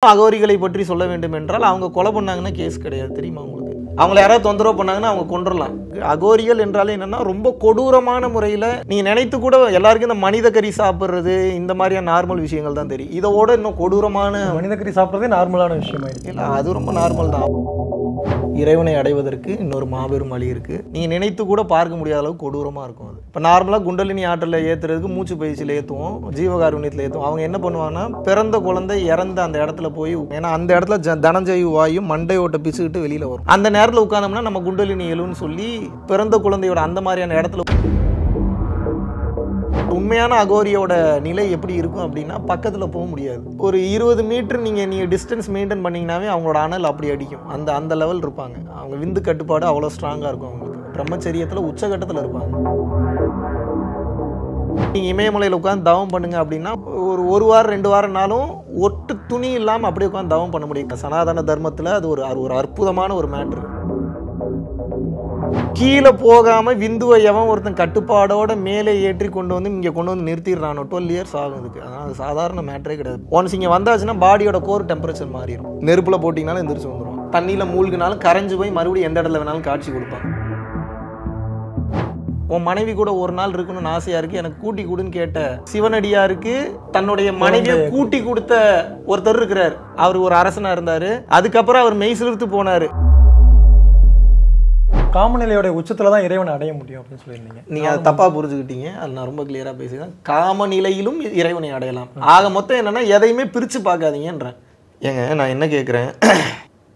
அகோரிகளை பற்றி சொல்ல வேண்டும் என்றால் அவங்க கொலை பண்ணாங்கன்னா கேஸ் கிடையாது தெரியுமா உங்களுக்கு? அவங்கள யாராவது தொந்தரவு பண்ணாங்கன்னா அவங்க கொன்றலாம். அகோரிகள் என்றாலே என்னன்னா ரொம்ப கொடூரமான முறையில் நீங்க நினைத்து கூட எல்லாருக்கும் இந்த மனித கறி சாப்பிட்றது இந்த மாதிரியான நார்மல் விஷயங்கள் தான் தெரியும். இதோட இன்னும் கொடூரமான மனித கறி சாப்பிட்றதே நார்மலான விஷயமாயிடுச்சு. இல்லை, அது ரொம்ப நார்மல் தான். இறைவனை அடைவதற்கு இன்னொரு மாபெரும் வழி இருக்கு. நீங்க நினைத்து கூட பார்க்க முடியாத அளவுக்கு கொடூரமா இருக்கும் அது. இப்போ நார்மலா குண்டலினி ஆற்றல ஏத்துறதுக்கு மூச்சு பயிற்சியில் ஏற்றுவோம், ஜீவகாருண்யத்தில் ஏற்றுவோம். அவங்க என்ன பண்ணுவாங்கன்னா பிறந்த குழந்தை இறந்த அந்த இடத்துல போய், ஏன்னா அந்த இடத்துல தனஞ்சயு வாயும் மண்டையோட்ட பிசுக்கிட்டு வெளியில வரும். அந்த நேரத்தில் உட்கார்ந்தோம்னா நம்ம குண்டலினி எழுன்னு சொல்லி பிறந்த குழந்தையோட அந்த மாதிரியான இடத்துல உண்மையான அகோரியோட நிலை எப்படி இருக்கும் அப்படின்னா பக்கத்தில் போக முடியாது. ஒரு 20 மீட்டர் நீங்கள் டிஸ்டன்ஸ் மெயின்டைன் பண்ணிங்கனாவே அவங்களோட அனல் அப்படி அடிக்கும். அந்த லெவல் இருப்பாங்க. அவங்க விந்து கட்டுப்பாடு அவ்வளோ ஸ்ட்ராங்காக இருக்கும். அவங்களுக்கு பிரம்மச்சரியத்தில் உச்சகட்டத்தில் இருப்பாங்க. நீங்கள் இமயமலையில் உட்காந்து தவம் பண்ணுங்க அப்படின்னா ஒரு வாரம் 2 வாரம்னாலும் ஒட்டு துணி இல்லாமல் அப்படியே உட்காந்து தவம் பண்ண முடியும். சனாதன தர்மத்தில் அது ஒரு அற்புதமான ஒரு மேட்ரு. கீழே போகாம விந்துவை எவன் ஒருத்தன் கட்டுப்பாடோட மேலே ஏற்றி கொண்டு வந்து இங்கே கொண்டு வந்து நிறுத்திடுறானோ 12 இயர்ஸ் ஆகும் இதுக்கு. அதனால் அது சாதாரண மேட்டரே கிடையாது. ஒன்ஸ் இங்கே வந்தாச்சுன்னா பாடியோட கோர் டெம்பரேச்சர் மாறிடும். நெருப்பில் போட்டிங்கனாலும் எந்திரிச்சு வந்துடும். தண்ணியில் மூழ்கினாலும் கரைஞ்சு போய் மறுபடியும் எந்த இடத்துல வேணாலும் காட்சி கொடுப்பான். உன் மனைவி கூட ஒரு நாள் இருக்கணும்னு ஆசையா இருக்கு, எனக்கு கூட்டி கொடுன்னு கேட்ட சிவனடியாருக்கு தன்னுடைய மனைவியை கூட்டி கொடுத்த ஒருத்தர் இருக்கிறார். அவர் ஒரு அரசனா இருந்தாரு. அதுக்கப்புறம் அவர் மெய் சிலிர்த்து போனாரு. காமநிலையோட உச்சத்துல தான் இறைவனை அடைய முடியும் அப்படின்னு சொல்லியிருந்தீங்க. நீங்க அதை தப்பா புரிஞ்சுக்கிட்டீங்க. அது நான் ரொம்ப கிளியரா பேசுகிறேன். காமநிலையிலும் இறைவனை அடையலாம். ஆக மொத்தம் என்னன்னா எதையுமே பிரிச்சு பார்க்காதீங்கன்றேன். ஏங்க நான் என்ன கேட்குறேன்,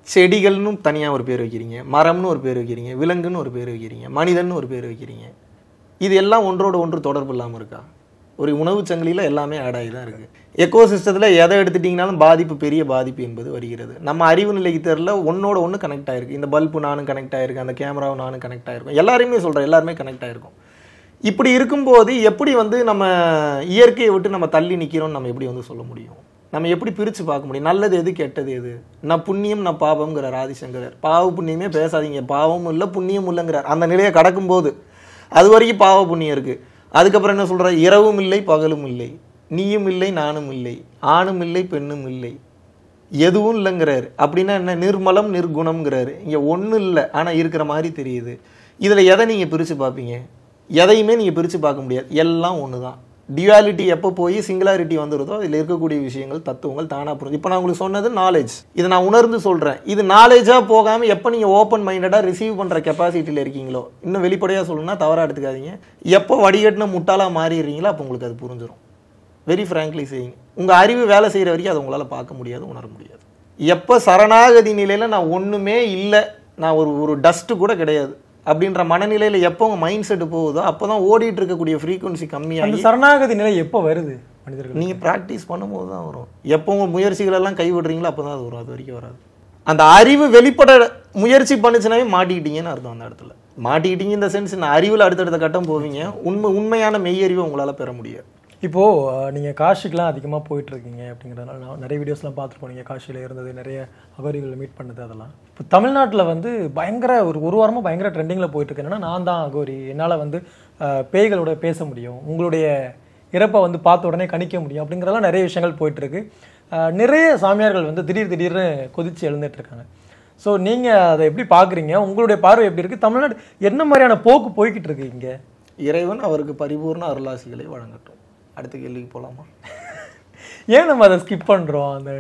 செடிகள்னு தனியாக ஒரு பேர் வைக்கிறீங்க, மரம்னு ஒரு பேர் வைக்கிறீங்க, விலங்குன்னு ஒரு பேர் வைக்கிறீங்க, மனிதன்னு ஒரு பேர் வைக்கிறீங்க. இது எல்லாம் ஒன்றோடு ஒன்று தொடர்பு இல்லாமல் இருக்கா? ஒரு உணவு சங்கிலியில் எல்லாமே ஆட் ஆகி தான் இருக்குது. எக்கோசிஸ்டத்தில் எதை எடுத்துட்டிங்கனாலும் பாதிப்பு, பெரிய பாதிப்பு என்பது வருகிறது. நம்ம அறிவு நிலைக்கு தெரியல, ஒன்னோட ஒன்று கனெக்ட் ஆகிருக்கு. இந்த பல்பு நானும் கனெக்ட் ஆகிருக்கு, அந்த கேமராவும் நானும் கனெக்ட் ஆகிருக்கும். எல்லாருமே சொல்கிறேன், எல்லாருமே கனெக்ட் ஆகிருக்கும். இப்படி இருக்கும்போது எப்படி நம்ம இயற்கையை விட்டு நம்ம தள்ளி நிற்கிறோம்னு நம்ம எப்படி சொல்ல முடியும்? நம்ம எப்படி பிரித்து பார்க்க முடியும்? நல்லது எது, கெட்டது எது? நான் புண்ணியம் நான் பாவம்ங்கிறார் ஆதிசங்கரர். பாவ புண்ணியமே பேசாதீங்க, பாவமும் இல்லை புண்ணியம் இல்லைங்கிறார். அந்த நிலையை கடக்கும்போது அது வரைக்கும் பாவ புண்ணியம் இருக்குது. அதுக்கப்புறம் என்ன சொல்கிறார்? இரவும் இல்லை பகலும் இல்லை, நீயும் இல்லை நானும் இல்லை, ஆணும் இல்லை பெண்ணும் இல்லை, எதுவும் இல்லைங்கிறாரு. அப்படின்னா என்ன? நிர்மலம் நிர்குணம்ங்கிறாரு. இங்கே ஒன்றும் இல்லை, ஆனால் இருக்கிற மாதிரி தெரியுது. இதில் எதை நீங்கள் பிரித்து பார்ப்பீங்க? எதையுமே நீங்கள் பிரித்து பார்க்க முடியாது. எல்லாம் ஒன்று தான். டியூவாலிட்டி எப்போ போய் சிங்குலாரிட்டி வந்துடுதோ அதில் இருக்கக்கூடிய விஷயங்கள், தத்துவங்கள் தானாக புரிஞ்சு. இப்போ நான் உங்களுக்கு சொன்னது நாலேஜ். இதை நான் உணர்ந்து சொல்கிறேன். இது நாலேஜாக போகாமல் எப்போ நீங்கள் ஓப்பன் மைண்டடாக ரிசீவ் பண்ணுற கெப்பாசிட்டியில் இருக்கீங்களோ, இன்னும் வெளிப்படையாக சொல்லணும்னா தவறாக எடுத்துக்காதீங்க, எப்போ வடிகட்டின முட்டாளாக மாறிடுறீங்களோ அப்போ உங்களுக்கு அது புரிஞ்சிடும். வெரி ஃப்ராங்க்லி சேயிங், உங்கள் அறிவு வேலை செய்கிற வரைக்கும் அதை உங்களால் பார்க்க முடியாது, உணர முடியாது. எப்போ சரணாகதி நிலையில் நான் ஒன்றுமே இல்லை, நான் ஒரு டஸ்ட்டு கூட கிடையாது அப்படின்ற மனநிலையில் எப்போ உங்கள் மைண்ட் செட்டு போகுதோ அப்போ தான் ஓடிட்டு இருக்கக்கூடிய ஃப்ரீக்குவன்சி கம்மியாகி சரணாகதி நிலை எப்போ வருது மனிதர்கள்? நீங்கள் ப்ராக்டிஸ் பண்ணும்போது தான் வரும். எப்போ உங்கள் முயற்சிகளெல்லாம் கைவிடுறீங்களோ அப்போ தான் அது வரும். அது வரைக்கும் வராது. அந்த அறிவு வெளிப்பட முயற்சி பண்ணுச்சுனாவே மாட்டிக்கிட்டீங்கன்னு அர்த்தம். அந்த இடத்துல மாட்டிக்கிட்டீங்க இந்த சென்ஸ், நான் அறிவில் அடுத்தடுத்த கட்டம் போவீங்க. உண்மையான மெய்யறிவை உங்களால் பெற முடியாது. இப்போது நீங்கள் காஷிக்கெலாம் அதிகமாக போயிட்டுருக்கீங்க அப்படிங்கிறதுனால நான் நிறைய வீடியோஸ்லாம் பார்த்துட்டு போனீங்க. காஷியில் இருந்தது, நிறைய அகோரிகளை மீட் பண்ணது, அதெல்லாம். இப்போ தமிழ்நாட்டில் பயங்கர ஒரு வாரமாக பயங்கர ட்ரெண்டிங்கில் போயிட்டுருக்கு. என்னன்னா, நான் தான் அகோரி, என்னால் பேய்களோட பேச முடியும், உங்களுடைய இறப்பை பார்த்த உடனே கணிக்க முடியும் அப்படிங்கிறதெல்லாம் நிறைய விஷயங்கள் போயிட்டுருக்கு. நிறைய சாமியார்கள் திடீர்னு கொதித்து எழுந்துட்டுருக்காங்க. ஸோ நீங்கள் அதை எப்படி பார்க்குறீங்க? உங்களுடைய பார்வை எப்படி இருக்குது? தமிழ்நாடு என்ன மாதிரியான போக்கு போய்கிட்டு இருக்கு இங்கே? இறைவன் அவருக்கு பரிபூர்ண அருளாசிகளை வழங்கட்டும். அடுத்த கேள்விக்கு போகலாமா? ஏன் நம்ம அதை ஸ்கிப் பண்ணுறோம்? அந்த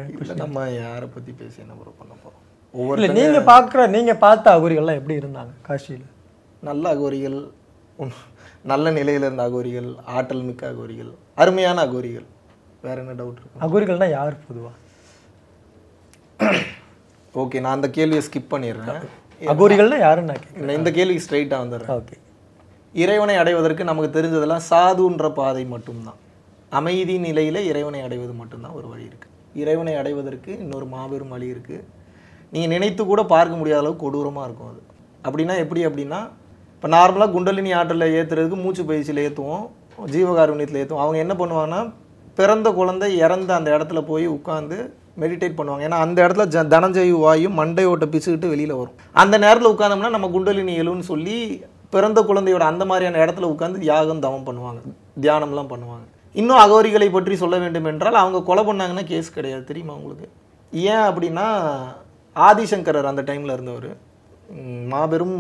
நம்ம யாரை பற்றி பேசி என்ன பண்ண போகிறோம்? இல்லை, நீங்கள் பார்த்த அகோரிகள்லாம் எப்படி இருந்தாங்க காஷியில்? நல்ல அகோரிகள், நல்ல நிலையில் இருந்த அகோரிகள், ஆற்றல் மிக்க அகோரிகள், அருமையான அகோரிகள். வேற என்ன டவுட் இருக்கு? அகோரிகள்னா யார் பொதுவாக? ஓகே, நான் அந்த கேள்வியை ஸ்கிப் பண்ணிடுறேன். அகோரிகள்னா யாருன்னு நான் இந்த கேள்விக்கு ஸ்ட்ரைட்டாக வந்துடுறேன். ஓகே. இறைவனை அடைவதற்கு நமக்கு தெரிஞ்சதெல்லாம் சாதுன்ற பாதை மட்டும்தான். அமைதி நிலையில் இறைவனை அடைவது மட்டும்தான் ஒரு வழி இருக்குது. இறைவனை அடைவதற்கு இன்னொரு மாபெரும் வழி இருக்குது. நீங்கள் நினைத்து கூட பார்க்க முடியாத அளவுக்கு கொடூரமாக இருக்கும் அது. அப்படின்னா எப்படி அப்படின்னா, இப்போ நார்மலாக குண்டலினி ஆற்றலில் ஏற்றுறதுக்கு மூச்சு பயிற்சியில் ஏற்றுவோம், ஜீவகாருண்யத்தில் ஏற்றுவோம். அவங்க என்ன பண்ணுவாங்கன்னா பிறந்த குழந்தை இறந்த அந்த இடத்துல போய் உட்காந்து மெடிடேட் பண்ணுவாங்க. ஏன்னா அந்த இடத்துல தனஞ்சயு வாயும் மண்டையோட்ட பிசுக்கிட்டு வெளியில் வரும். அந்த நேரத்தில் உட்காந்தோம்னா நம்ம குண்டலினி எழுன்னு சொல்லி பிறந்த குழந்தையோட அந்த மாதிரியான இடத்துல உட்காந்து யாகம் தவம் பண்ணுவாங்க, தியானம்லாம் பண்ணுவாங்க. இன்னும் அகோரிகளை பற்றி சொல்ல வேண்டும் என்றால் அவங்க கொலை பண்ணாங்கன்னா கேஸ் கிடையாது தெரியுமா உங்களுக்கு? ஏன் அப்படின்னா ஆதிசங்கரர் அந்த டைமில் இருந்தவர் மாபெரும்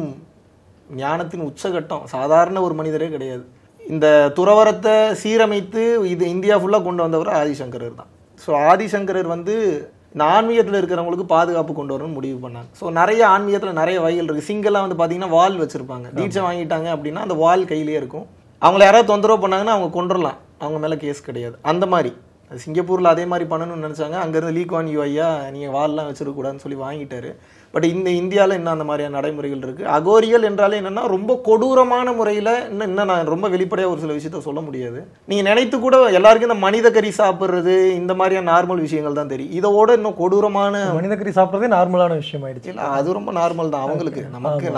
ஞானத்தின் உச்சகட்டம், சாதாரண ஒரு மனிதரே கிடையாது. இந்த துறவரத்தை சீரமைத்து இது இந்தியா ஃபுல்லாக கொண்டு வந்தவர் ஆதிசங்கரர் தான். ஸோ ஆதிசங்கரர் வந்து இந்த ஆன்மீகத்தில் இருக்கிறவங்களுக்கு பாதுகாப்பு கொண்டு வரணும்னு முடிவு பண்ணாங்க. ஸோ நிறைய ஆன்மீகத்தில் நிறைய வகைகள் இருக்குது. சிங்கெல்லாம் வந்து பார்த்தீங்கன்னா வால் வச்சுருப்பாங்க. தீட்சை வாங்கிட்டாங்க அப்படின்னா அந்த வால் கையிலே இருக்கும். அவங்கள யாராவது தொந்தரவு பண்ணாங்கன்னா அவங்க கொண்டுடலாம், அவங்க மேலே கேஸ் கிடையாது. அந்த மாதிரி சிங்கப்பூரில் அதே மாதிரி பண்ணணும்னு நினச்சாங்க. அங்கேருந்து லீ குவான் யூ ஐயா நீங்கள் வால்லாம் வச்சிருக்கக்கூடாதுன்னு சொல்லி வாங்கிட்டாரு. பட் இந்த இந்தியாவில் இன்னும் அந்த மாதிரியான நடைமுறைகள் இருக்குது. அகோரிகள் என்றாலே என்னென்னா ரொம்ப கொடூரமான முறையில் இன்னும் நான் ரொம்ப வெளிப்படையாக ஒரு சில விஷயத்த சொல்ல முடியாது. நீங்கள் நினைத்து கூட எல்லாருக்கும் இந்த மனித கறி சாப்பிட்றது இந்த மாதிரியான நார்மல் விஷயங்கள் தான் தெரியும். இதோட இன்னும் கொடூரமான மனித கறி சாப்பிட்றதே நார்மலான விஷயம் ஆயிடுச்சு. இல்லை, அது ரொம்ப நார்மல் தான் அவங்களுக்கு.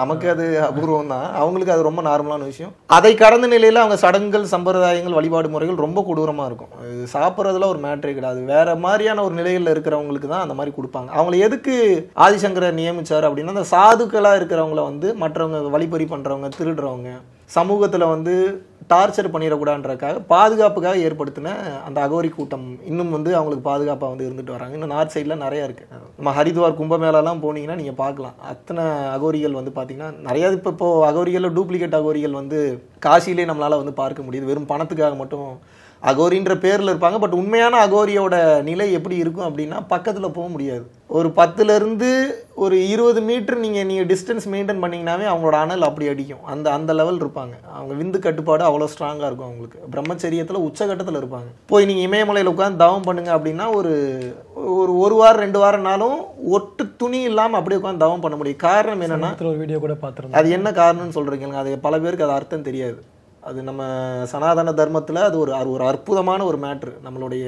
நமக்கு அது அபூர்வம் தான், அவங்களுக்கு அது ரொம்ப நார்மலான விஷயம். அதை கடந்த நிலையில் அவங்க சடங்குகள், சம்பிரதாயங்கள், வழிபாடு முறைகள் ரொம்ப கொடூரமாக இருக்கும். சாப்பிட்றதுல ஒரு மேட்ரே கிடையாது. வேற மாதிரியான ஒரு நிலையில் இருக்கிறவங்களுக்கு தான் அந்த மாதிரி கொடுப்பாங்க. அவங்களை எதுக்கு ஆதிசங்கரர் நியமிச்சார் அப்படின்னா, அந்த சாதுக்களாக இருக்கிறவங்கள வந்து மற்றவங்க வழிப்பறி பண்ணுறவங்க, திருடுறவங்க, சமூகத்தில் வந்து டார்ச்சர் பண்ணிடக்கூடாதுன்றதுக்காக பாதுகாப்புக்காக ஏற்படுத்தின அந்த அகோரி கூட்டம் இன்னும் வந்து அவங்களுக்கு பாதுகாப்பாக வந்து இருந்துட்டு வராங்க. இன்னும் நார்த் சைடில் நிறையா இருக்குது. நம்ம ஹரித்வார் கும்பமேளாலாம் போனீங்கன்னா நீங்கள் பார்க்கலாம். அத்தனை அகோரிகள் வந்து பார்த்தீங்கன்னா நிறையா. இப்போ அகோரிகளில் டூப்ளிகேட் அகோரிகள் வந்து காசியிலே நம்மளால் வந்து பார்க்க முடியுது. வெறும் பணத்துக்காக மட்டும் அகோரின்ற பேரில் இருப்பாங்க. பட் உண்மையான அகோரியோட நிலை எப்படி இருக்கும் அப்படின்னா, பக்கத்தில் போக முடியாது. ஒரு 10லேருந்து ஒரு 20 மீட்டர் நீங்கள் டிஸ்டன்ஸ் மெயின்டைன் பண்ணிங்கனாவே அவங்களோட அனல் அப்படி அடிக்கும். அந்த லெவல் இருப்பாங்க. அவங்க விந்து கட்டுப்பாடு அவ்வளோ ஸ்ட்ராங்காக இருக்கும். அவங்களுக்கு பிரம்மச்சரியத்தில் உச்சகட்டத்தில் இருப்பாங்க. போய் நீங்கள் இமயமலையில் உட்காந்து தவம் பண்ணுங்க அப்படின்னா ஒரு வாரம் 2 வாரம்னாலும் ஒட்டு துணி இல்லாமல் அப்படியே உட்காந்து தவம் பண்ண முடியும். காரணம் என்னென்னா, ஒரு வீடியோ கூட பார்த்துருந்தேன். அது என்ன காரணம்னு சொல்கிறீங்க? அது பல பேருக்கு அது அர்த்தம் தெரியாது. அது நம்ம சனாதன தர்மத்தில் அது ஒரு அற்புதமான ஒரு மேட்ரு. நம்மளுடைய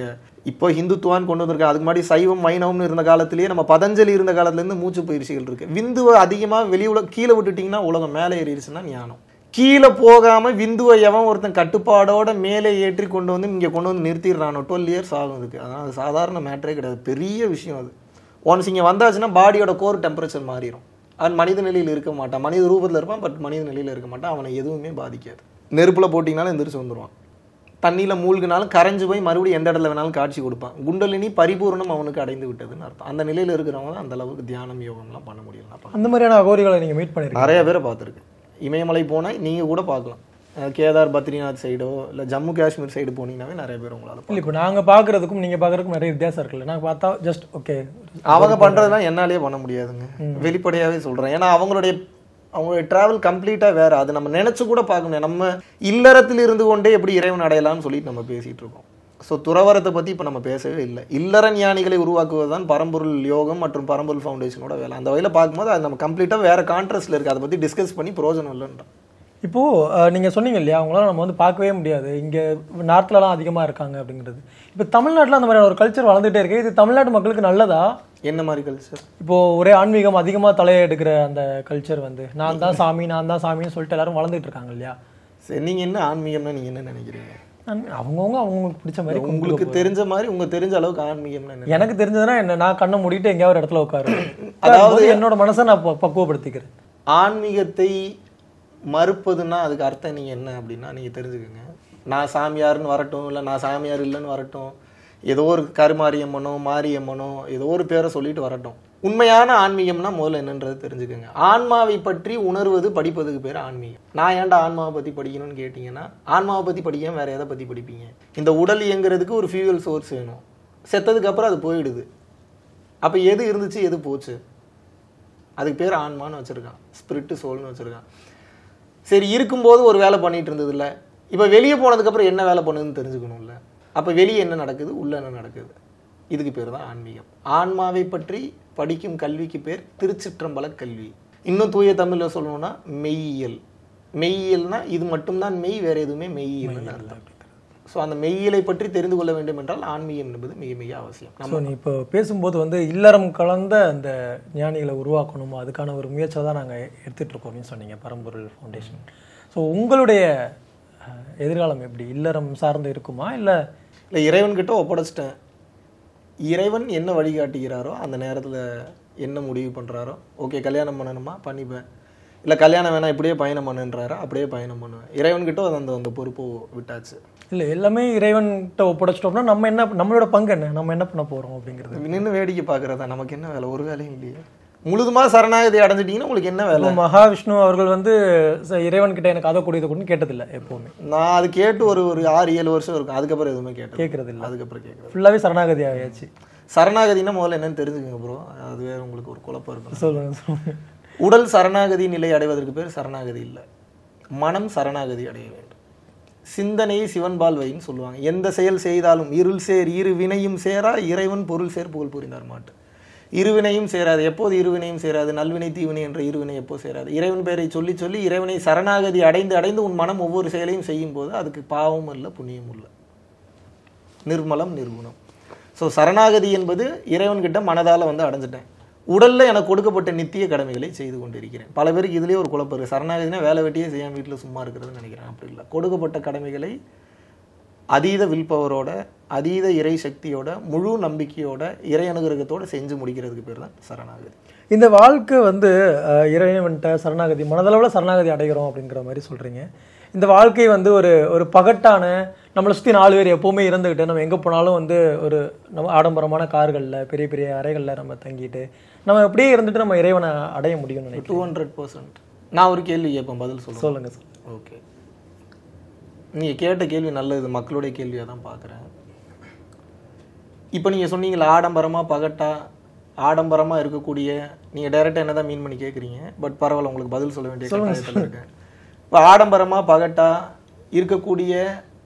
இப்போ ஹிந்துத்துவான்னு கொண்டு வந்திருக்காங்க. அதுக்கு முன்னாடி சைவம் வைணவம்னு இருந்த காலத்திலேயே நம்ம பதஞ்சலி இருந்த காலத்துலேருந்து மூச்சு பயிற்சிகள் இருக்குது. விந்துவை அதிகமாக கீழே விட்டுட்டிங்கன்னா உலகம் மேலே ஏறிடுச்சுன்னா ஞானம். கீழே போகாமல் விந்துவை எவன் ஒருத்தன் கட்டுப்பாடோட மேலே ஏற்றி கொண்டு வந்து இங்கே கொண்டு வந்து நிறுத்திடுறானோ 12 இயர்ஸ் ஆகும் இதுக்கு. அதனால் அது சாதாரண மேட்ரே கிடையாது, பெரிய விஷயம் அது. ஒன்ஸ் இங்கே வந்தாச்சுன்னா பாடியோட கோர் டெம்பரேச்சர் மாறிடும். அவன் மனித நிலையில் இருக்க மாட்டான், மனித ரூபத்தில் இருப்பான், பட் மனித நிலையில் இருக்க மாட்டான். அவனை எதுவுமே பாதிக்காது. நெருப்பில் போட்டிங்கனாலும் எந்திரிச்சு வந்துடுவான். தண்ணியில் மூழ்கினாலும் கரைஞ்சு போய் மறுபடியும் எந்த இடத்துல வேணாலும் காட்சி கொடுப்பான். குண்டலினி பரிபூர்ணம் அவனுக்கு அடைந்து விட்டதுன்னு அர்த்தம். அந்த நிலையில் இருக்கிறவங்க தான் அந்த அளவுக்கு தியானம் யோகம்லாம் பண்ண முடியலாம். அந்த மாதிரியான அகோரிகளை நீங்கள் மீட் பண்ணிருக்கீங்க? நிறைய பேரை பார்த்துருக்கேன். இமயமலை போனால் நீங்கள் கூட பார்க்கலாம். கேதார், பத்ரிநாத் சைடோ இல்லை ஜம்மு காஷ்மீர் சைடு போனீங்கன்னாவே நிறைய பேர் உங்களால். இல்லை, இப்போ நாங்கள் பார்க்குறதுக்கும் நீங்கள் பார்க்குறதுக்கும் நிறைய வித்தியாசம் இருக்குல்ல. நாங்கள் பார்த்தா ஜஸ்ட் ஓகே, அவங்க பண்ணுறதுலாம் என்னாலே பண்ண முடியாதுங்க, வெளிப்படையாகவே சொல்கிறேன். ஏன்னா அவங்களுடைய ட்ராவல் கம்ப்ளீட்டாக வேறு. அது நம்ம நினச்சி கூட பார்க்க முடியாது. நம்ம இல்லறத்தில் இருந்து கொண்டே எப்படி இறைவன் அடையலாம்னு சொல்லிட்டு நம்ம பேசிகிட்டு இருக்கோம். ஸோ துறவரத்தை பற்றி இப்போ நம்ம பேசவே இல்லை. இல்லற ஞானிகளை உருவாக்குவது தான் பரம்பொருள் யோகம் மற்றும் பரம்பொருள் ஃபவுண்டேஷனோட வேலை. அந்த வகையில் பார்க்கும்போது அது நம்ம கம்ப்ளீட்டாக வேறு கான்ட்ராஸ்டில் இருக்குது. அதை பற்றி டிஸ்கஸ் பண்ணி பிரயோஜனம் இல்லைன்றோம். இப்போது நீங்கள் சொன்னீங்க இல்லையா, அவங்களாம் நம்ம வந்து பார்க்கவே முடியாது, இங்கே நார்த்லலாம் அதிகமாக இருக்காங்க அப்படிங்கிறது. இப்போ தமிழ்நாட்டில் அந்த மாதிரியான ஒரு கல்ச்சர் வளர்ந்துகிட்டே இருக்குது. இது தமிழ்நாட்டு மக்களுக்கு நல்லதா? என்ன மாதிரி கல்ச்சர்? இப்போது ஒரே ஆன்மீகம் அதிகமாக தலையெடுக்கிற அந்த கல்ச்சர் வந்து நான் தான் சாமின்னு சொல்லிட்டு எல்லாரும் வளர்ந்துட்டு இருக்காங்க இல்லையா? சரி, நீங்கள் என்ன ஆன்மீகம்னா நீங்கள் என்ன நினைக்கிறீங்க? அவங்களுக்கு பிடிச்ச மாதிரி, உங்களுக்கு தெரிஞ்ச மாதிரி, உங்களுக்கு தெரிஞ்ச அளவுக்கு ஆன்மீகம்னா எனக்கு தெரிஞ்சதுன்னா என்ன, நான் கண்ணை மூடிட்டு எங்கேயாவது ஒரு இடத்துல உட்காருவேன். அதாவது என்னோட மனசை நான் பக்குவப்படுத்திக்கிறேன். ஆன்மீகத்தை மறுப்பதுன்னா அதுக்கு அர்த்தம் நீங்கள் என்ன அப்படின்னா நீங்கள் தெரிஞ்சுக்கோங்க. நான் சாமியார்னு வரட்டும், இல்லை நான் சாமியார் இல்லைன்னு வரட்டும், ஏதோ ஒரு கருமாரியம்மனோ மாரியம்மனோ ஏதோ ஒரு பேரை சொல்லிட்டு வரட்டும், உண்மையான ஆன்மீகம்னா முதல்ல என்னன்றது தெரிஞ்சுக்கோங்க. ஆன்மாவை பற்றி உணர்வது படிப்பதுக்கு பேர் ஆன்மீகம். நான் ஏன்டா ஆன்மாவை பற்றி படிக்கணும்னு கேட்டிங்கன்னா, ஆன்மாவை பற்றி படிக்காம வேறு எதை பற்றி படிப்பீங்க? இந்த உடல் இயங்குறதுக்கு ஒரு ஃபியூவல் சோர்ஸ் வேணும். செத்ததுக்கு அப்புறம் அது போயிடுது. அப்போ எது இருந்துச்சு எது போச்சு? அதுக்கு பேர் ஆன்மான்னு வச்சுருக்கான், ஸ்பிரிட்டு சோல்னு வச்சுருக்கான். சரி, இருக்கும்போது ஒரு வேலை பண்ணிகிட்டு இருந்தது இல்லை, இப்போ வெளியே போனதுக்கப்புறம் என்ன வேலை பண்ணுதுன்னு தெரிஞ்சுக்கணும்ல. அப்போ வெளியே என்ன நடக்குது, உள்ளே என்ன நடக்குது, இதுக்கு பேர் தான் ஆன்மீகம். ஆன்மாவை பற்றி படிக்கும் கல்விக்கு பேர் திருச்சிற்றம்பல கல்வி. இன்னும் தூய தமிழில் சொல்லணும்னா மெய்யியல். மெய்யியல்னா இது மட்டும்தான் மெய், வேறு எதுவுமே மெய்யியல்னு அர்த்தம். ஸோ அந்த மெய்யியலை பற்றி தெரிந்து கொள்ள வேண்டும் என்றால் ஆன்மீகம் என்பது மிக மிக அவசியம். நம்ம நீ இப்போ பேசும்போது வந்து இல்லறம் கலந்த அந்த ஞானிகளை உருவாக்கணும், அதுக்கான ஒரு முயற்சியை தான் நாங்கள் எடுத்துகிட்டு இருக்கோம் அப்படின்னு சொன்னீங்க, பரம்பொருள் ஃபவுண்டேஷன். ஸோ உங்களுடைய எதிர்காலம் எப்படி, இல்லறம் சார்ந்து இருக்குமா இல்லை இறைவன்கிட்ட ஒப்படைச்சிட்டேன், இறைவன் என்ன வழிகாட்டுகிறாரோ அந்த நேரத்தில் என்ன முடிவு பண்ணுறாரோ, ஓகே கல்யாணம் பண்ணணுமா பண்ணிப்பேன், இல்லை கல்யாணம் வேணாம் இப்படியே பயணம் பண்ணுன்றாரு, அப்படியே பயணம் பண்ணுவேன். இறைவன்கிட்ட அந்த பொறுப்பை விட்டாச்சு. இல்லை எல்லாமே இறைவன்கிட்ட ஒப்படைச்சிட்டோம்னா நம்ம என்ன, நம்மளோட பங்கு என்ன, நம்ம என்ன பண்ண போகிறோம் அப்படிங்கிறது நின்று வேடிக்கை பார்க்குறதா, நமக்கு என்ன வேலை, ஒரு வேலையும் இல்லையே. முழுதுமாக சரணாகதி அடைஞ்சிட்டிங்கன்னா உங்களுக்கு என்ன வேலை? மகாவிஷ்ணு அவர்கள் வந்து இறைவன்கிட்ட எனக்கு அதை கூடியதை கூட கேட்டதில்லை எப்போவுமே. நான் அது கேட்டு ஒரு 6-7 வருஷம் இருக்கும், அதுக்கப்புறம் எதுவுமே கேட்கறது இல்லை. அதுக்கப்புறம் கேட்குறது ஃபுல்லாகவே சரணாகதி ஆயாச்சு. சரணாகதினா முதல்ல என்னன்னு தெரிஞ்சுக்கங்க ப்ரோ, அதுவே உங்களுக்கு ஒரு குழப்பம் இருக்கும். சொல்லுங்க. உடல் சரணாகதி நிலை அடைவதற்கு பேர் சரணாகதி இல்லை, மனம் சரணாகதி அடைய வேண்டும். சிந்தனையை சிவன்பால் வைன்னு சொல்லுவாங்க. எந்த செயல் செய்தாலும் இருள் சேர் இரு வினையும் சேரா இறைவன் பொருள் சேர் புகழ் புரிந்தார் மாட்டு. இருவினையும் சேராது. எப்போது இருவினையும் சேராது? நல்வினை தீவினை என்ற இருவினை எப்போ சேராது? இறைவன் பெயரை சொல்லி சொல்லி இறைவனை சரணாகதி அடைந்து உன் மனம் ஒவ்வொரு செயலையும் செய்யும் போது அதுக்கு பாவமும் இல்லை புண்ணியமும் இல்லை, நிர்மலம் நிர்குணம். ஸோ சரணாகதி என்பது இறைவன்கிட்ட மனதால் வந்து அடைஞ்சிட்டேன், உடலில் எனக்கு கொடுக்கப்பட்ட நித்திய கடமைகளை செய்து கொண்டிருக்கிறேன். பல பேருக்கு இதுலேயே ஒரு குழப்பம் இருக்குது. சரணாகதினா வேலை வெட்டியே செய்யாமல் வீட்டில் சும்மா இருக்கிறதுன்னு நினைக்கிறேன். அப்படி இல்லை, கொடுக்கப்பட்ட கடமைகளை அதீத வில்பவரோட, அதீத இறை சக்தியோட, முழு நம்பிக்கையோட, இறை அனுகிரகத்தோடு செஞ்சு முடிக்கிறதுக்கு பேர் தான் சரணாகதி. இந்த வாழ்க்கை வந்து இறைவன்கிட்ட சரணாகதி, மனதளவில் சரணாகதி அடைகிறோம் அப்படிங்கிற மாதிரி சொல்கிறீங்க. இந்த வாழ்க்கை வந்து ஒரு பகட்டான, நம்மளை சுற்றி 4 பேர் எப்போவுமே இருந்துக்கிட்டு நம்ம எங்கே போனாலும் வந்து ஒரு நம்ம ஆடம்பரமான கார்களில் பெரிய பெரிய அறைகளில் நம்ம தங்கிட்டு நம்ம எப்படியே இருந்துட்டு நம்ம இறைவனை அடைய முடியும்னு நினைக்கிறேன். 200%. நான் ஒரு கேள்வி கேட்பேன், பதில் சொல்லுங்கள் சார். ஓகே, நீங்கள் கேட்ட கேள்வி நல்லது, மக்களுடைய கேள்வியாக தான் பார்க்குறேன். இப்போ நீங்கள் சொன்னீங்களா ஆடம்பரமாக பகட்டா, ஆடம்பரமாக இருக்கக்கூடிய, நீங்கள் டைரெக்டாக என்ன தான் மீன் பண்ணி கேட்குறீங்க, பட் பரவாயில்ல, உங்களுக்கு பதில் சொல்ல வேண்டிய கட்டாயத்தில் இருக்கேன். இப்போ ஆடம்பரமாக பகட்டா இருக்கக்கூடிய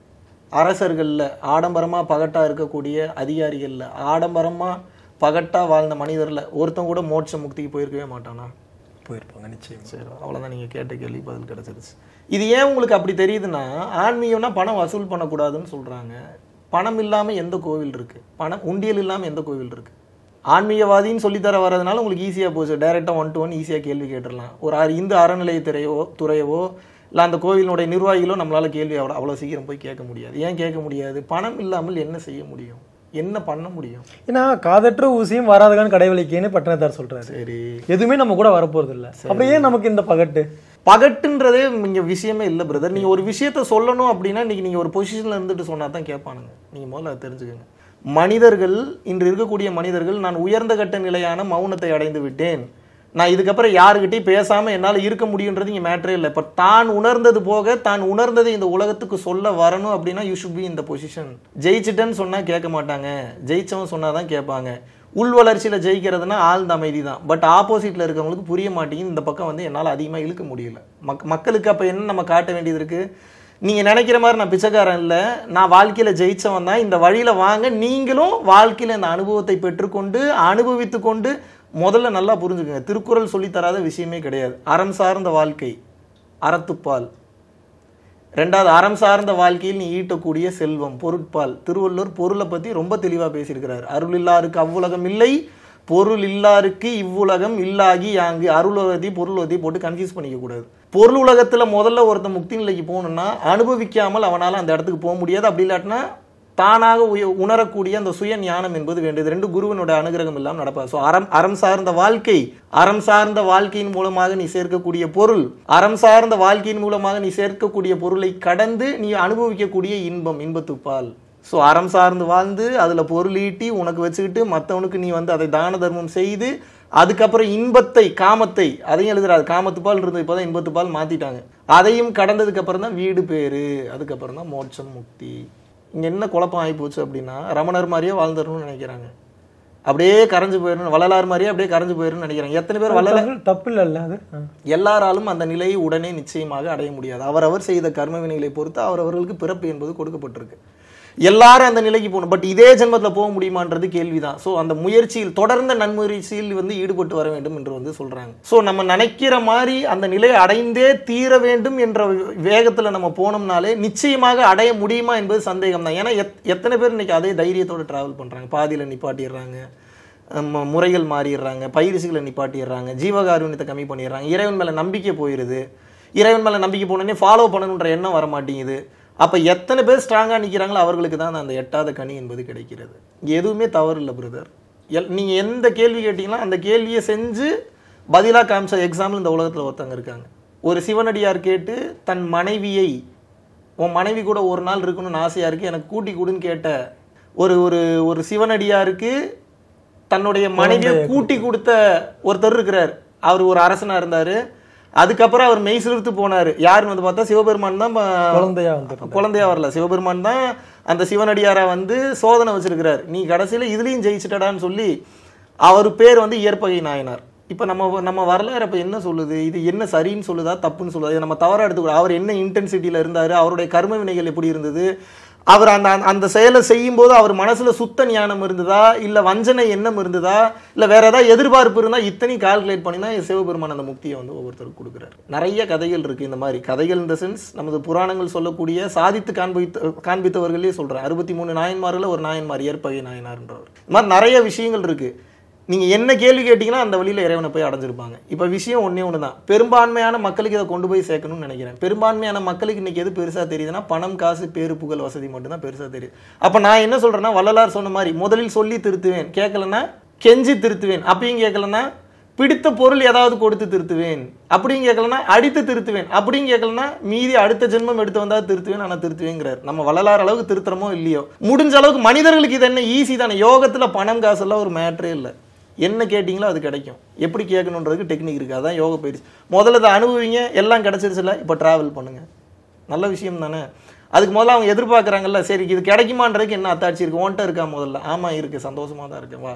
அரசர்களில், ஆடம்பரமாக பகட்டா இருக்கக்கூடிய அதிகாரிகளில், ஆடம்பரமாக பகட்டா வாழ்ந்த மனிதரில் ஒருத்தன் கூட மோட்ச முக்திக்கு போயிருக்கவே மாட்டானா? போயிருப்பாங்க நிச்சயம். சரி, அவ்வளோதான், நீங்கள் கேட்ட கேள்வி பதில் கிடச்சிருச்சு. இது ஏன் உங்களுக்கு அப்படி தெரியுதுன்னா, ஆன்மீகம்னா பணம் வசூல் பண்ணக்கூடாதுன்னு சொல்கிறாங்க. பணம் இல்லாமல் எந்த கோவில் இருக்குது? பணம் உண்டியல் இல்லாமல் எந்த கோவில் இருக்குது? ஆன்மீகவாதின்னு சொல்லித்தர வர்றதுனால உங்களுக்கு ஈஸியாக போச்சு, டைரெக்டாக 1 to 1 ஈஸியாக கேள்வி கேட்டுடலாம். ஒரு இந்து அறநிலையத்துறையவோ இல்லை அந்த கோவிலினுடைய நிர்வாகிகளோ நம்மளால் கேள்வி அவ்வளோ சீக்கிரம் போய் கேட்க முடியாது. ஏன் கேட்க முடியாது? பணம் இல்லாமல் என்ன செய்ய முடியும், என்ன பண்ண முடியும்? ஏன்னா காதற்ற ஊசியும் வராதுகான்னு கடைவெளிக்கேன்னு பட்டணத்தார் சொல்றாரு. சரி, எதுவுமே நம்ம கூட வரப்போறது இல்லை. அப்ப ஏன் நமக்கு இந்த பகட்டுன்றதே இங்கே விஷயமே இல்லை பிரதர். நீங்கள் ஒரு விஷயத்த சொல்லணும் அப்படின்னா இன்னைக்கு நீங்கள் ஒரு பொசிஷனில் இருந்துட்டு சொன்னால் தான் கேட்பானுங்க. நீங்கள் முதல்ல அதை தெரிஞ்சுக்கோங்க. மனிதர்கள், இன்று இருக்கக்கூடிய மனிதர்கள், நான் உயர்ந்த கட்ட நிலையான மௌனத்தை அடைந்து விட்டேன், நான் இதுக்கப்புறம் யாருக்கிட்டையும் பேசாமல் என்னால் இருக்க முடியுன்றது இங்கே மேட்டரே இல்லை. இப்போ தான் உணர்ந்தது போக, தான் உணர்ந்ததை இந்த உலகத்துக்கு சொல்ல வரணும் அப்படின்னா யூ ஷுட் பி இந்த பொசிஷன். ஜெயிச்சிட்டேன்னு சொன்னால் கேட்க மாட்டாங்க, ஜெயிச்சவன் சொன்னால் தான் கேட்பாங்க. உள் வளர்ச்சியில் ஜெயிக்கிறதுனா ஆழ்ந்த அமைதி தான். பட் ஆப்போசிட்டில் இருக்கவங்களுக்கு புரிய மாட்டேங்குது. இந்த பக்கம் வந்து என்னால் அதிகமாக இழுக்க முடியல. மக்களுக்கு அப்போ என்ன நம்ம காட்ட வேண்டியது இருக்குது? நீங்கள் நினைக்கிற மாதிரி நான் பிச்சைக்காரன் இல்லை, நான் வாழ்க்கையில் ஜெயிச்சவன் தான், இந்த வழியில் வாங்க, நீங்களும் வாழ்க்கையில் இந்த அனுபவத்தை பெற்றுக்கொண்டு அனுபவித்து கொண்டு, முதல்ல நல்லா புரிஞ்சுக்கோங்க, திருக்குறள் சொல்லித்தராத விஷயமே கிடையாது. அறம் சார்ந்த வாழ்க்கை, அறத்துப்பால். 2வது, அறம் சார்ந்த வாழ்க்கையில் நீ ஈட்டக்கூடிய செல்வம், பொருட்பால். திருவள்ளுவர் பொருளை பற்றி ரொம்ப தெளிவாக பேசியிருக்கிறார். அருள் இல்லாருக்கு அவ்வுலகம் இல்லை, பொருள் இல்லாருக்கு இவ்வுலகம் இல்லாகி யாங்கு. அருளுலகத்தையும் பொருளுலகத்தையும் போட்டு கன்ஃபியூஸ் பண்ணிக்க கூடாது. பொருள் உலகத்தில் முதல்ல ஒருத்தன் முக்தி நிலைக்கு போகணுன்னா அனுபவிக்காமல் அவனால் அந்த இடத்துக்கு போக முடியாது. அப்படி இல்லாட்டினா தானாக உணரக்கூடிய அந்த சுய ஞானம் என்பது வேண்டியது. 2 குருவினுடைய அனுகிரகம் இல்லாமல் நடப்பாது. ஸோ அறம் சார்ந்த வாழ்க்கை, அறம் சார்ந்த வாழ்க்கையின் மூலமாக நீ சேர்க்கக்கூடிய பொருள், அறம் சார்ந்த வாழ்க்கையின் மூலமாக நீ சேர்க்கக்கூடிய பொருளை கடந்து நீ அனுபவிக்கக்கூடிய இன்பம், இன்பத்துப்பால். ஸோ அறம் சார்ந்து வாழ்ந்து அதில் பொருள் ஈட்டி உனக்கு வச்சுக்கிட்டு மற்றவனுக்கு நீ வந்து அதை தான தர்மம் செய்து அதுக்கப்புறம் இன்பத்தை, காமத்தை, அதையும் எழுதுறாரு. காமத்துப்பால் இருந்தது, இப்போதான் இன்பத்துப்பால் மாற்றிட்டாங்க. அதையும் கடந்ததுக்கு அப்புறம் தான் வீடு பேரு, அதுக்கப்புறம் தான் மோட்சம் முக்தி. இங்கே என்ன குழப்பம் ஆகி போச்சு அப்படின்னா, ரமணர் மாதிரியே வாழ்ந்துடணும்னு நினைக்கிறாங்க, அப்படியே கரைஞ்சு போயிடணும், வள்ளலார் மாதிரியே அப்படியே கரைஞ்சு போயிடணும்னு நினைக்கிறாங்க. எத்தனை பேர் வள்ளலார்? தப்பு இல்லை அது. எல்லாராலும் அந்த நிலையை உடனே நிச்சயமாக அடைய முடியாது. அவரவர் செய்த கர்ம வினைகளை பொறுத்து அவரவர்களுக்கு பிறப்பு என்பது கொடுக்கப்பட்டிருக்கு. எல்லாரும் அந்த நிலைக்கு போகணும். பட் இதே ஜென்மத்தில் போக முடியுமான்றது கேள்விதான். ஸோ அந்த முயற்சியில், தொடர்ந்த நன்முயற்சியில் வந்து ஈடுபட்டு வர வேண்டும் என்று வந்து சொல்றாங்க. ஸோ நம்ம நினைக்கிற மாதிரி அந்த நிலையை அடைந்தே தீர வேண்டும் என்ற வேகத்தில் நம்ம போனோம்னாலே நிச்சயமாக அடைய முடியுமா என்பது சந்தேகம் தான். ஏன்னா எத்தனை பேர் இன்னைக்கு அதே தைரியத்தோடு டிராவல் பண்றாங்க, பாதியில் நிப்பாட்டிடுறாங்க, முறைகள் மாறிடுறாங்க, பயிற்சிகளை நிப்பாட்டிடுறாங்க, ஜீவகாருண்யத்தை கம்மி பண்ணிடுறாங்க, இறைவன் மேலே நம்பிக்கை போயிடுது. இறைவன் மேலே நம்பிக்கை போனோடனே ஃபாலோ பண்ணணுன்ற எண்ணம் வர மாட்டேங்குது. அப்போ எத்தனை பேர் ஸ்ட்ராங்காக நிற்கிறாங்களோ அவர்களுக்கு தான் அந்த எட்டாத கனி என்பது கிடைக்கிறது. எதுவுமே தவறு இல்லை பிரதர். நீங்கள் எந்த கேள்வி கேட்டிங்களோ அந்த கேள்வியை செஞ்சு பதிலாக காமிச்ச எக்ஸாம்பிள் இந்த உலகத்தில் ஒருத்தங்க இருக்காங்க. ஒரு சிவனடியார் கேட்டு தன் மனைவியை, உன் மனைவி கூட ஒரு நாள் இருக்கணும்னு ஆசையாக இருக்குது, எனக்கு கூட்டி கூடுன்னு கேட்ட ஒரு ஒரு ஒரு சிவனடியாருக்கு தன்னுடைய மனைவியை கூட்டி கொடுத்த ஒருத்தர் இருக்கிறார். அவர் ஒரு அரசனாக இருந்தார். அதுக்கப்புறம் அவர் மெய் சிலிர்த்து போனார். யாருன்னு வந்து பார்த்தா சிவபெருமான் தான் குழந்தையா வரல. சிவபெருமான் தான் அந்த சிவனடியாரை வந்து சோதனை வச்சிருக்கிறார். நீ கடைசியில் இதுலேயும் ஜெயிச்சிட்டடான்னு சொல்லி அவர் பேர் வந்து இயற்பகை நாயனார். இப்போ நம்ம வரலாறு இப்போ என்ன சொல்லுது, இது என்ன சரின்னு சொல்லுதா தப்புன்னு சொல்லுதா, இதை நம்ம தவறாக எடுத்துக்கூடாது. அவர் என்ன இன்டென்சிட்டியில் இருந்தார், அவருடைய கர்ம வினைகள் எப்படி இருந்தது, அவர் அந்த செயலை செய்யும்போது அவர் மனசில் சுத்த ஞானம் இருந்ததா, இல்லை வஞ்சனை எண்ணம் இருந்ததா, இல்லை வேற ஏதாவது எதிர்பார்ப்பு இருந்தால் இத்தனையும் கால்குலேட் பண்ணி தான் சிவபெருமான் அந்த முக்தியை வந்து ஒவ்வொருத்தருக்கு கொடுக்குறாரு. நிறைய கதைகள் இருக்குது இந்த மாதிரி. கதைகள் இந்த சென்ஸ் நமது புராணங்கள் சொல்லக்கூடிய சாதித்து காண்பித்தவர்களே சொல்கிறேன். 63 நாயன்மாரில் ஒரு நாயன்மார் இயற்பகை நாயனார்ன்றவர். இந்த மாதிரி நிறைய விஷயங்கள் இருக்குது. நீங்கள் என்ன கேள்வி கேட்டிங்கன்னா அந்த வழியில் இறைவனை போய் அடைஞ்சிருப்பாங்க. இப்போ விஷயம் ஒன்றே ஒன்று தான். பெரும்பான்மையான மக்களுக்கு இதை கொண்டு போய் சேர்க்கணும்னு நினைக்கிறேன். பெரும்பான்மையான மக்களுக்கு இன்றைக்கி எது பெருசாக தெரியுதுன்னா பணம், காசு, பேரு, புகழ், வசதி மட்டும்தான் பெருசாக தெரியுது. அப்போ நான் என்ன சொல்கிறேன்னா, வள்ளலார் சொன்ன மாதிரி முதலில் சொல்லி திருத்துவேன், கேட்கலன்னா கெஞ்சி திருத்துவேன், அப்பயும் கேட்கலன்னா பிடித்த பொருள் ஏதாவது கொடுத்து திருத்துவேன், அப்படியும் கேட்கலன்னா அடித்து திருத்துவேன், அப்படியும் கேட்கலன்னா மீதி அடுத்த ஜென்மம் எடுத்து வந்தால் திருத்துவேன், ஆனால் திருத்துவேங்கிறார். நம்ம வள்ளலார் அளவுக்கு திருத்துறமோ இல்லையோ, முடிஞ்ச அளவுக்கு மனிதர்களுக்கு இது என்ன ஈஸி தானே. யோகத்தில் பணம் காசெல்லாம் ஒரு மேட்ரே இல்லை. என்ன கேட்டிங்களோ அது கிடைக்கும். எப்படி கேட்கணுன்றதுக்கு டெக்னிக் இருக்குது. அதான் யோக பயிற்சி. முதல்ல அதை அனுபவிங்க, எல்லாம் கிடச்சிருச்சுல, இப்போ ட்ராவல் பண்ணுங்கள். நல்ல விஷயம் தானே. அதுக்கு முதல்ல அவங்க எதிர்பார்க்குறாங்கல்ல, சரி இது கிடைக்குமான்றதுக்கு என்ன அத்தாட்சி இருக்குது, ஓன்ட்ட இருக்கா முதல்ல. ஆமாம் இருக்குது, சந்தோஷமாக தான் இருக்கேன், வா,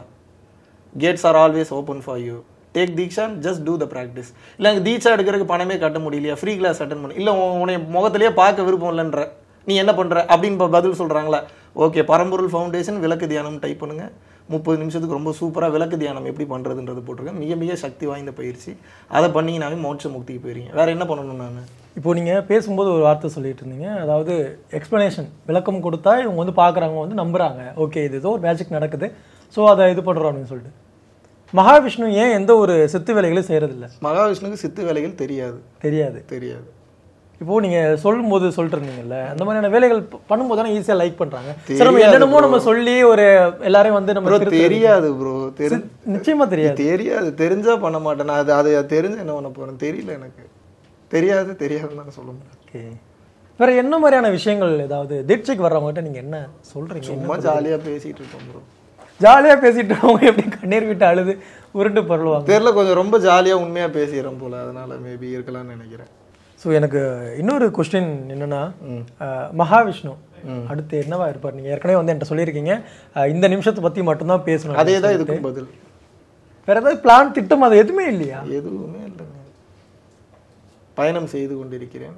gates are always open for you, take Diksha, just do the practice. இல்லை எனக்கு தீட்சா எடுக்கிறதுக்கு பணமே கட்ட முடியலையா, ஃப்ரீ கிளாஸ் அட்டன் பண்ணி, இல்லை உன்னை முகத்திலேயே பார்க்க விருப்பம் இல்லைன்ற, நீ என்ன பண்ணுற அப்படின்னு பதில் சொல்கிறாங்களா, ஓகே பரம்பொருள் ஃபவுண்டேஷன் விளக்கு தியானம் டைப் பண்ணுங்கள். 30 நிமிஷத்துக்கு ரொம்ப சூப்பராக விளக்கு தியானம் எப்படி பண்ணுறதுன்றது போட்டிருக்கேன். மிக மிக சக்தி வாய்ந்த பயிற்சி. அதை பண்ணிங்கனாவே மோட்ச முக்திக்கு போயிருங்க. வேறு என்ன பண்ணணும்? நான் இப்போது நீங்கள் பேசும்போது ஒரு வார்த்தை சொல்லிட்டு இருந்தீங்க, அதாவது எக்ஸ்ப்ளனேஷன், விளக்கம் கொடுத்தா இவங்க வந்து பார்க்குறாங்க, வந்து நம்புகிறாங்க, ஓகே இது ஏதோ ஒரு மேஜிக் நடக்குது, ஸோ அதை இது பண்ணுறோம் அப்படின்னு சொல்லிட்டு. மகாவிஷ்ணு ஏன் எந்த ஒரு சித்து வேலைகளும் செய்கிறதில்ல? மகாவிஷ்ணுக்கு சித்து வேலைகள் தெரியாது. இப்போ நீங்க சொல்லும்போது சொல்லிட்டு இருந்தீங்கல்ல, அந்த மாதிரியான வேலைகள் பண்ணும்போது தானே ஈஸியா லைக் பண்றாங்க. சரி, நம்ம என்னென்னமோ நம்ம சொல்லி ஒரு எல்லாரையும் வந்து நம்ம தெரியாது ப்ரோ, நிச்சயமா தெரியாது, தெரிஞ்சா பண்ண மாட்டேன். அது தெரிஞ்சு என்ன பண்ண போறேன் தெரியல, எனக்கு தெரியாதுன்னு தான் சொல்ல முடியும். ஓகே, வேற என்ன மாதிரியான விஷயங்கள் ஏதாவது தீட்சைக்கு வர்றவங்ககிட்ட நீங்க என்ன சொல்றீங்க? சும்மா ஜாலியா பேசிட்டு இருக்கோம் ப்ரோ. ஜாலியா பேசிட்டு இருக்கவங்க எப்படி கண்ணீர் விட்டு அழுது உருண்டு பரவாங்க தெரியல, கொஞ்சம் ரொம்ப ஜாலியா உண்மையா பேசிடுறோம் போல, அதனால மேபி இருக்கலாம்னு நினைக்கிறேன். ஸோ எனக்கு இன்னொரு கொஸ்டின் என்னன்னா, மகாவிஷ்ணு அடுத்து என்னவா இருப்பார்? நீங்கள் ஏற்கனவே வந்து என்கிட்ட சொல்லியிருக்கீங்க இந்த நிமிஷத்தை பற்றி மட்டும்தான் பேசணும், அதே தான் இதுக்கும் பதில். வேற ஏதாவது பிளான், திட்டம் அது எதுவுமே இல்லையா? எதுவுமே இல்லைங்க. பயணம் செய்து கொண்டிருக்கிறேன்.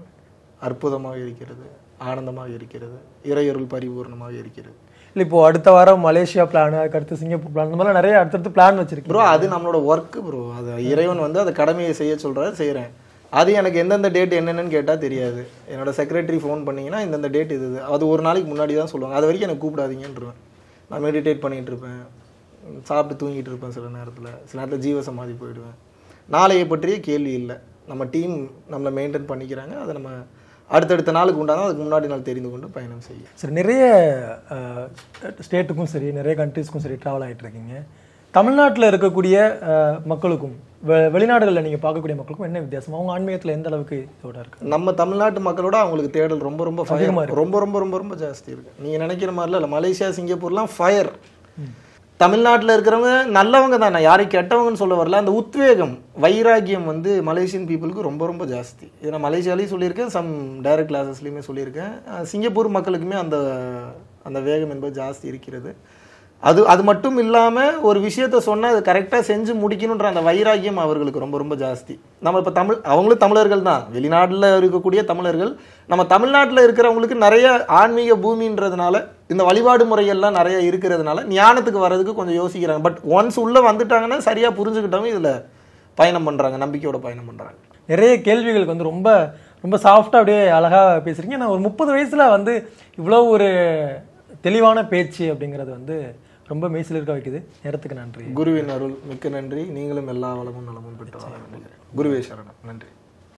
அற்புதமாக இருக்கிறது, ஆனந்தமாக இருக்கிறது, இறையருள் பரிபூர்ணமாக இருக்கிறது. இல்லை இப்போ அடுத்த வாரம் மலேசியா பிளான், அதுக்கு அடுத்து சிங்கப்பூர் பிளான், இந்த மாதிரிலாம் நிறைய அடுத்தடுத்து பிளான் வச்சிருக்கேன் ப்ரோ. அது நம்மளோட ஒர்க்கு ப்ரோ. அது இறைவன் வந்து அதை கடமையை செய்ய சொல்கிறாரு, செய்கிறேன். அது எனக்கு எந்தெந்த டேட் என்னென்னு கேட்டால் தெரியாது. என்னோட செக்ரட்டரி ஃபோன் பண்ணிங்கன்னா இந்தந்த டேட் இது, அது ஒரு நாளைக்கு முன்னாடி தான் சொல்லுவாங்க. அது வரைக்கும் எனக்கு கூப்பிடாதீங்கன்றுவேன். நான் மெடிடேட் பண்ணிகிட்டு இருப்பேன், சாப்பிட்டு தூங்கிட்டு இருப்பேன், சில நேரத்தில் ஜீவ சமாதி போயிடுவேன். நாளையை பற்றிய கேள்வி இல்லை. நம்ம டீம் நம்மளை மெயின்டைன் பண்ணிக்கிறாங்க. அதை நம்ம அடுத்தடுத்த நாளுக்கு உண்டான அதுக்கு முன்னாடி நாள் தெரிந்து கொண்டு பயணம் செய்யும். சரி, நிறைய ஸ்டேட்டுக்கும் சரி நிறைய கண்ட்ரீஸ்க்கும் சரி ட்ராவல் ஆகிட்டு இருக்கீங்க. தமிழ்நாட்டில் இருக்கக்கூடிய மக்களுக்கும் வெளிநாடுகளில் நீங்கள் பார்க்கக்கூடிய மக்களுக்கும் என்ன வித்தியாசம்? அவங்க ஆன்மீகத்தில் எந்த அளவுக்கு இதோட இருக்கு? நம்ம தமிழ்நாட்டு மக்களோட அவங்களுக்கு தேடல் ரொம்ப ரொம்ப ரொம்ப ஜாஸ்தி இருக்குது. நீங்கள் நினைக்கிற மாதிரிலாம் இல்லை. மலேசியா, சிங்கப்பூர்லாம் ஃபயர். தமிழ்நாட்டில் இருக்கிறவங்க நல்லவங்க தான், நான் யாரையும் கெட்டவங்கன்னு சொல்ல வரல. அந்த உத்வேகம், வைராகியம் வந்து மலேசியன் பீப்புளுக்கு ரொம்ப ரொம்ப ஜாஸ்தி. இதை நான் மலேசியாலையும் சொல்லியிருக்கேன், சம் டைரக்ட் கிளாஸஸ்லையுமே சொல்லியிருக்கேன். சிங்கப்பூர் மக்களுக்குமே அந்த வேகம் என்பது ஜாஸ்தி இருக்கிறது. அது மட்டும் இல்லாமல் ஒரு விஷயத்த சொன்னால் அது கரெக்டாக செஞ்சு முடிக்கணுன்ற அந்த வைராகியம் அவர்களுக்கு ரொம்ப ரொம்ப ஜாஸ்தி. நம்ம இப்போ அவங்களும் தமிழர்கள் தான், வெளிநாட்டில் இருக்கக்கூடிய தமிழர்கள். நம்ம தமிழ்நாட்டில் இருக்கிறவங்களுக்கு நிறைய ஆன்மீக பூமின்றதுனால, இந்த வழிபாடு முறைகள்லாம் நிறைய இருக்கிறதுனால ஞானத்துக்கு வர்றதுக்கு கொஞ்சம் யோசிக்கிறாங்க. பட் ஒன்ஸ் உள்ளே வந்துட்டாங்கன்னா சரியாக புரிஞ்சுக்கிட்டவங்க இதில் பயணம் பண்ணுறாங்க, நம்பிக்கையோட பயணம் பண்ணுறாங்க. நிறைய கேள்விகளுக்கு வந்து ரொம்ப ரொம்ப சாஃப்டாக அப்படியே அழகாக பேசுகிறீங்க. நான் ஒரு 30 வயசில் வந்து இவ்வளோ ஒரு தெளிவான பேச்சு அப்படிங்கிறது வந்து ரொம்ப மெய்சில் இருக்க வைக்குது. நேரத்துக்கு நன்றி. குருவின் அருள் மிக்க நன்றி. நீங்களும் எல்லா வளமும் நலமும் பெற்று வாழ வேண்டுகிறேன். குருவே சரணம். நன்றி.